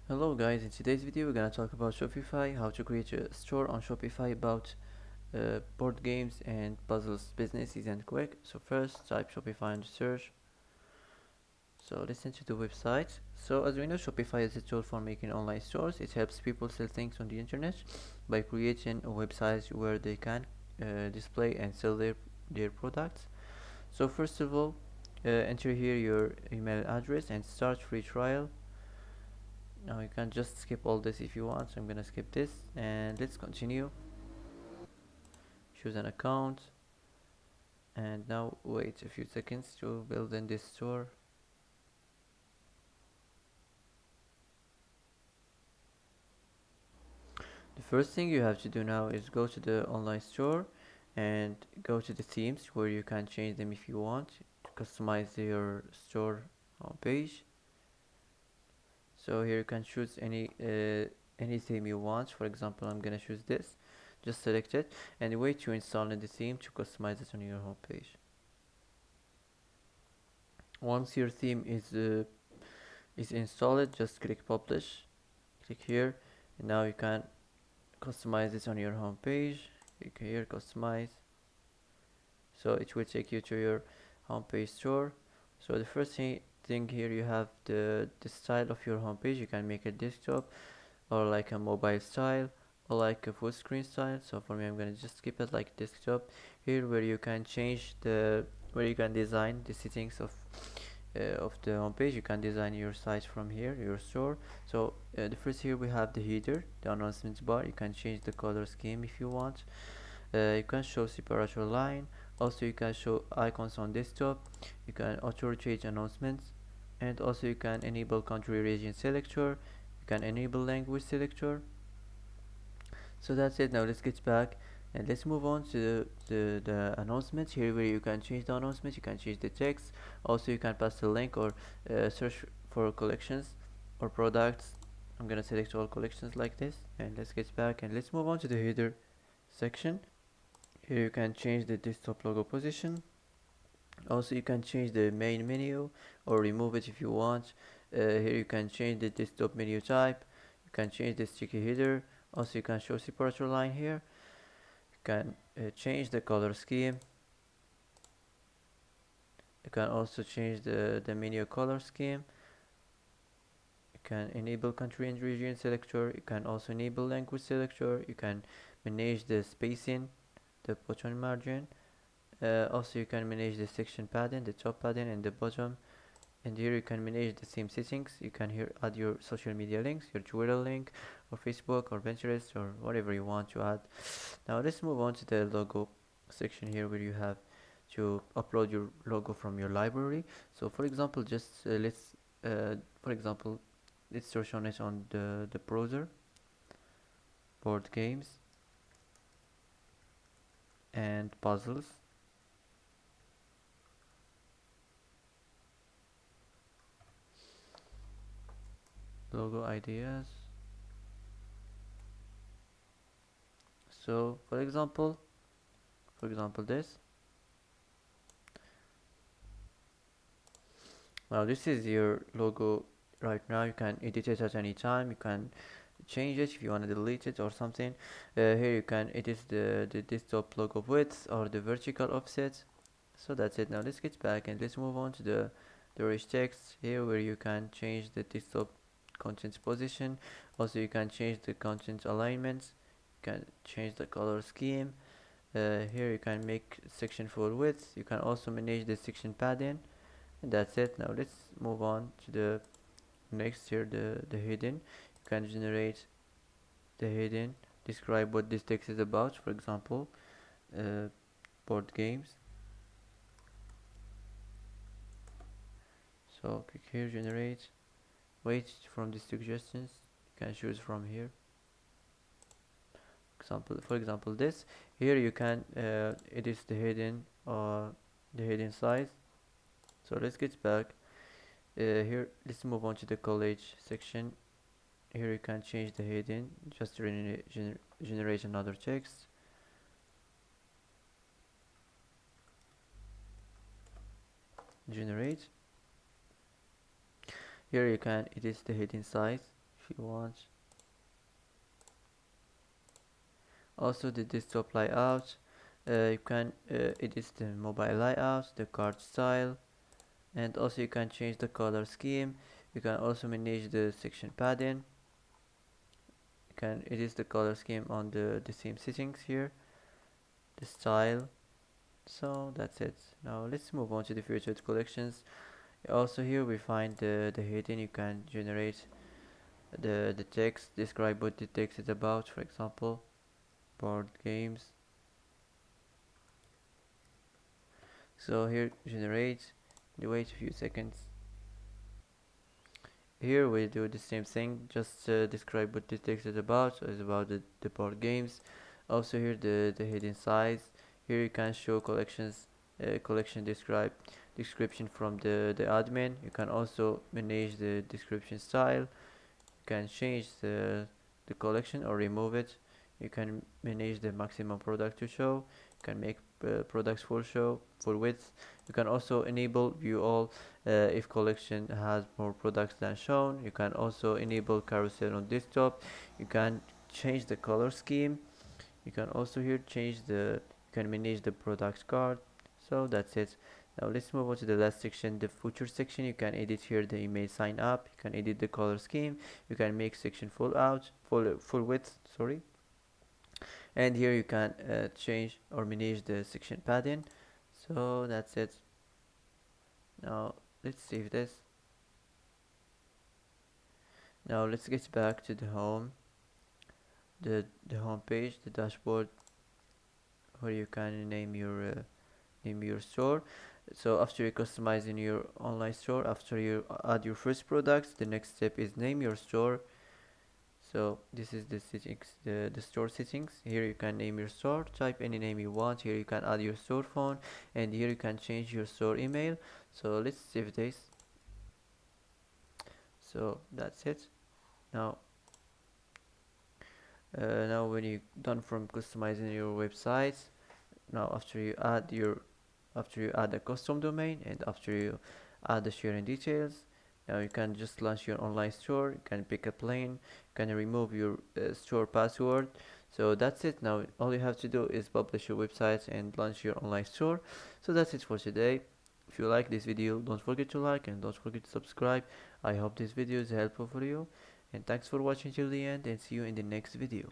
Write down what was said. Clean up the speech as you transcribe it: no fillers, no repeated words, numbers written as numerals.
Hello guys, in today's video we're gonna talk about Shopify, how to create a store on Shopify about board games and puzzles. Business easy and quick. So first type Shopify in the search. So listen to the website. So as we know, Shopify is a tool for making online stores. It helps people sell things on the internet by creating a website where they can display and sell their products. So first of all, enter here your email address and start free trial. Now you can just skip all this if you want, so I'm gonna skip this and let's continue. Choose an account and now wait a few seconds to build in this store. The first thing you have to do now is go to the online store and go to the themes where you can change them if you want to customize your store page. So here you can choose any theme you want. For example, I'm gonna choose this. Just select it and wait to install in the theme to customize it on your home page. Once your theme is installed, just click publish. Click here, and now you can customize this on your home page. Click here, customize. So it will take you to your home page store. So the first thing here you have the style of your home page. You can make a desktop or like a mobile style or like a full screen style. So for me, I'm gonna just keep it like desktop. Here where you can change where you can design the settings of the homepage. You can design your site from here, your store. So the first here we have the header, the announcements bar. You can change the color scheme if you want. You can show separator line. Also you can show icons on desktop. You can auto change announcements, and also you can enable country region selector. You can enable language selector. So that's it. Now let's get back and let's move on to the announcements. Here where you can change the announcements, you can change the text. Also you can pass the link or search for collections or products. I'm gonna select all collections like this, and let's get back and let's move on to the header section. Here you can change the desktop logo position. Also you can change the main menu or remove it if you want. Here you can change the desktop menu type. You can change the sticky header. Also you can show separator line here. You can change the color scheme. You can also change the menu color scheme. You can enable country and region selector. You can also enable language selector. You can manage the spacing, the bottom margin. Also you can manage the section padding, the top padding and the bottom. And here you can manage the theme settings. You can here add your social media links, your Twitter link or Facebook or Pinterest or whatever you want to add. Now let's move on to the logo section here where you have to upload your logo from your library. So for example, just for example, let's search on it on the browser, board games and puzzles. Logo ideas. So for example this. Now this is your logo right now. You can edit it at any time. You can change it if you want to delete it or something. Here you can edit the desktop logo width or the vertical offset. So that's it. Now let's get back and let's move on to the rich text here where you can change the desktop content position. Also you can change the content alignments. You can change the color scheme. Here you can make section full width. You can also manage the section padding. And that's it. Now let's move on to the next here, the heading. You can generate the heading, describe what this text is about. For example, uh, board games. So click here, generate. Wait from the suggestions. You can choose from here. For example, this here you can edit the heading size. So let's get back. Here let's move on to the college section. Here you can change the heading, just generate another text. Generate. Here you can edit the heading size if you want. Also the desktop layout, you can edit the mobile layout, the card style, and also you can change the color scheme. You can also manage the section padding. You can edit the color scheme on the same settings here, the style. So that's it. Now let's move on to the featured collections. Also here we find the heading. You can generate the text, describe what the text is about, for example board games. So here generate, you wait a few seconds. Here we do the same thing, just describe what the text is about. So it's about the board games. Also here the hidden size. Here you can show collection description from the admin. You can also manage the description style. You can change the collection or remove it. You can manage the maximum product to show. You can make products full width. You can also enable view all if collection has more products than shown. You can also enable carousel on desktop. You can change the color scheme. You can also here change you can manage the product card. So that's it. Now let's move on to the last section, the feature section. You can edit here the email sign up. You can edit the color scheme. You can make section full width, sorry. And here you can change or manage the section padding. So that's it. Now let's save this. Now let's get back to the home, the home page, the dashboard, where you can name your store. So after you customizing your online store, after you add your first products, the next step is name your store. So this is the settings, the store settings. Here you can name your store, type any name you want. Here you can add your store phone, and here you can change your store email. So let's save this. So that's it. Now now when you done from customizing your website, now after you add a custom domain and after you add the sharing details, now you can just launch your online store. You can pick a plane, you can remove your store password. So that's it. Now all you have to do is publish your website and launch your online store. So that's it for today. If you like this video, don't forget to like and don't forget to subscribe. I hope this video is helpful for you, and thanks for watching till the end, and see you in the next video.